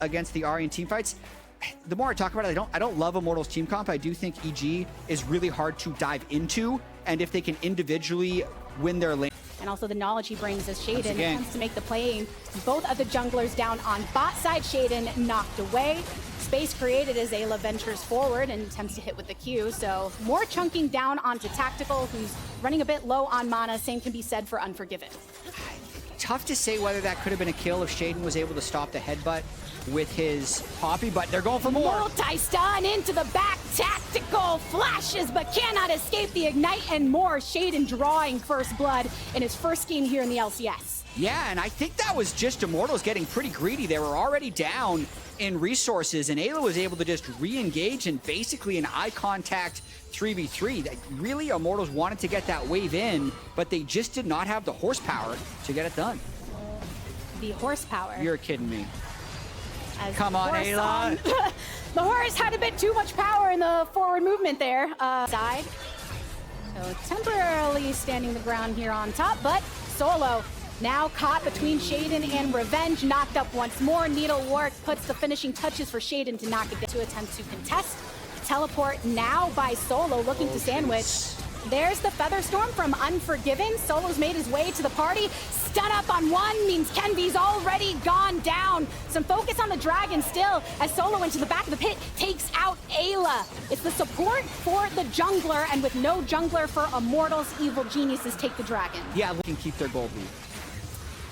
against the Ari in team fights. The more I talk about it, I don't love Immortals team comp. I do think EG is really hard to dive into, and if they can individually win their lane. And also the knowledge he brings as Shaden attempts to make the play. Both of the junglers down on bot side. Shaden knocked away. Space created as Ayla ventures forward and attempts to hit with the Q. So more chunking down onto Tactical, who's running a bit low on mana. Same can be said for Unforgiven. Tough to say whether that could have been a kill if Shaden was able to stop the headbutt with his Poppy, but they're going for more. Multi-stun into the back. Tactical flashes, but cannot escape the ignite and more. Shaden drawing first blood in his first game here in the LCS. Yeah, and I think that was just Immortals getting pretty greedy. They were already down in resources, and Ayla was able to just re-engage in basically an eye contact 3v3. That really, Immortals wanted to get that wave in, but they just did not have the horsepower to get it done. The horsepower. You're kidding me. As come on, Ayla. The horse had a bit too much power in the forward movement there. Side. So temporarily standing the ground here on top, but Solo now caught between Shaden and Revenge, knocked up once more. Needlework puts the finishing touches for Shaden to knock it down to attempt to contest. Teleport now by Solo, looking to sandwich. There's the Featherstorm from Unforgiven. Solo's made his way to the party. Stun up on one means Kenvy's already gone down. Some focus on the dragon still as Solo into the back of the pit takes out Ayla. It's the support for the jungler, and with no jungler for Immortals, Evil Geniuses take the dragon. Yeah, they can keep their gold lead.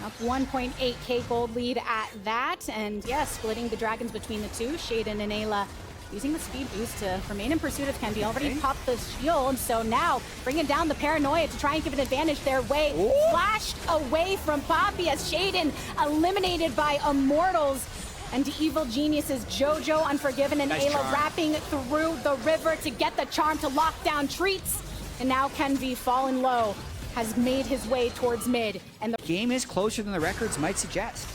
Up 1.8k gold lead at that, and yeah, splitting the dragons between the two. Shaden and Ayla using the speed boost to remain in pursuit of Kenvy. Already popped the shield, so now bringing down the paranoia to try and give an advantage their way. Ooh. Flashed away from Poppy as Shaden eliminated by Immortals. And Evil Geniuses, Jojo, Unforgiven, and Ayla wrapping through the river to get the charm to lock down Treats. And now Kenvy, fallen low, has made his way towards mid. And the game is closer than the records might suggest.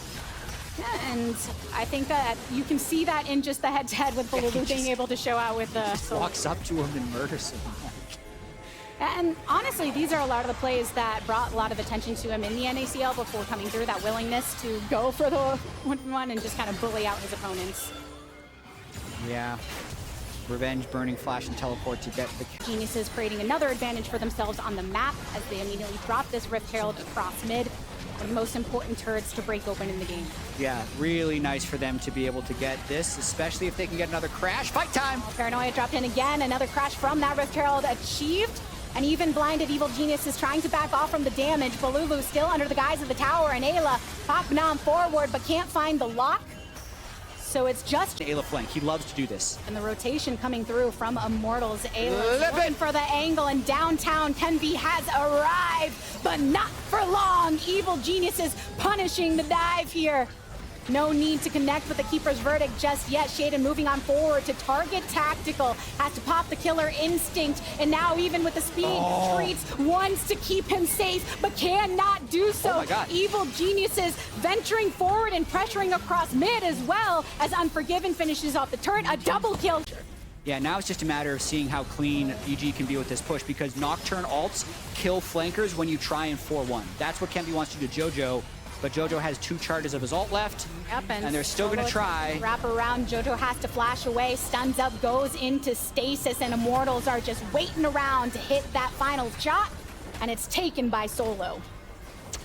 Yeah, and I think that you can see that in just the head-to-head with Balulu being able to show out with the... walks up to him and murders him. And honestly, these are a lot of the plays that brought a lot of attention to him in the NACL before coming through, that willingness to go for the 1v1 and just kind of bully out his opponents. Yeah. Revenge, burning, flash, and teleport to get the... Geniuses creating another advantage for themselves on the map as they immediately drop this Rift Herald across mid. One of the most important turrets to break open in the game. Yeah, really nice for them to be able to get this, especially if they can get another crash. Fight time! Paranoia dropped in again. Another crash from that Rift Herald achieved. And even blinded Evil Genius is trying to back off from the damage. Balulu still under the guise of the tower, and Ayla popping on forward but can't find the lock. So it's just Ayla flank. He loves to do this. And the rotation coming through from Immortals. Ayla looking for the angle, and downtown Kenvy has arrived, but not for long. Evil Geniuses punishing the dive here. No need to connect with the Keeper's Verdict just yet. Shaden moving on forward to target Tactical. Has to pop the Killer Instinct. And now even with the speed, Treats wants to keep him safe, but cannot do so. Oh my God. Evil Geniuses venturing forward and pressuring across mid as well as Unforgiven finishes off the turret. A double kill. Yeah, now it's just a matter of seeing how clean EG can be with this push, because Nocturne alts kill flankers when you try and 4-1. That's what Kenvy wants to do to Jojo. But Jojo has 2 charges of his ult left, and they're still going to try. Wrap around, Jojo has to flash away, stuns up, goes into stasis, and Immortals are just waiting around to hit that final shot, and it's taken by Solo.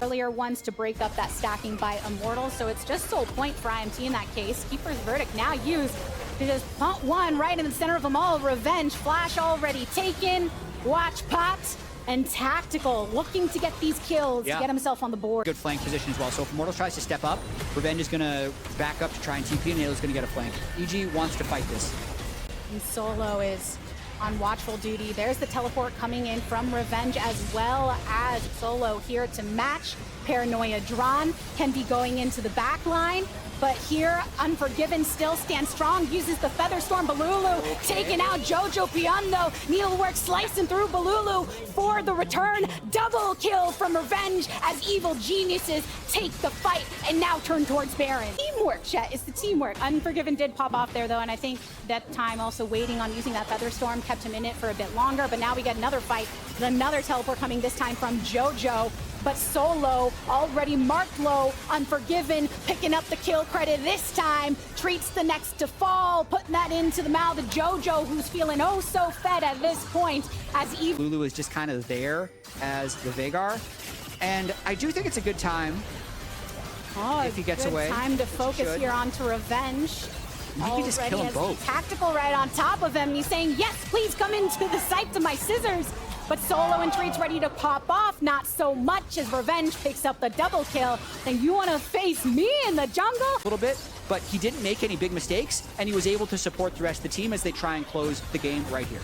Earlier ones to break up that stacking by Immortals, so it's just sole point for IMT in that case. Keeper's Verdict now used to just pump one right in the center of them all. Revenge, flash already taken, watch pops. And Tactical looking to get these kills to get himself on the board. Good flank position as well. So if Immortals tries to step up, Revenge is going to back up to try and TP, and Ayla's going to get a flank. EG wants to fight this. And Solo is on watchful duty. There's the teleport coming in from Revenge, as well as Solo here to match. Paranoia drawn, can be going into the back line. But here, Unforgiven still stands strong, uses the Featherstorm. Balulu taking out Jojo Piondo. Needlework slicing through Balulu for the return. Double kill from Revenge as Evil Geniuses take the fight and now turn towards Baron. Teamwork, Chet, it's the teamwork. Unforgiven did pop off there though, and I think that time also waiting on using that Featherstorm kept him in it for a bit longer. But now we get another fight with another teleport coming, this time from Jojo. but Solo already marked low. Unforgiven, picking up the kill credit this time, treats the next to fall, putting that into the mouth of JoJo, who's feeling oh so fed at this point as Lulu is just kind of there as the Veigar, and I do think it's a good time if he gets away. Time to focus here onto revenge. He can just kill them both. Tactical right on top of him. He's saying, yes, please come into the sight of my scissors. But Solo and Treat's ready to pop off. Not so much as Revenge picks up the double kill. And you want to face me in the jungle? A little bit, but he didn't make any big mistakes, and he was able to support the rest of the team as they try and close the game right here.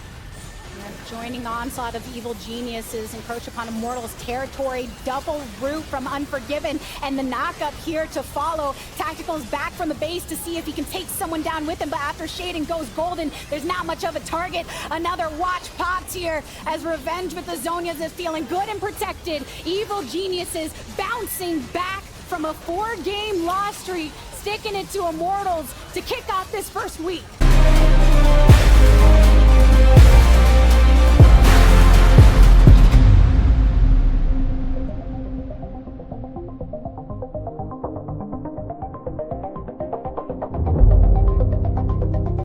Joining onslaught of evil geniuses, encroach upon Immortals territory, double root from Unforgiven, and the knockup here to follow. Tactical's back from the base to see if he can take someone down with him, but after Shaden goes golden, there's not much of a target. Another watch popped here as Revenge with the Zonias is feeling good and protected. Evil geniuses bouncing back from a 4-game loss streak, sticking it to Immortals to kick off this first week.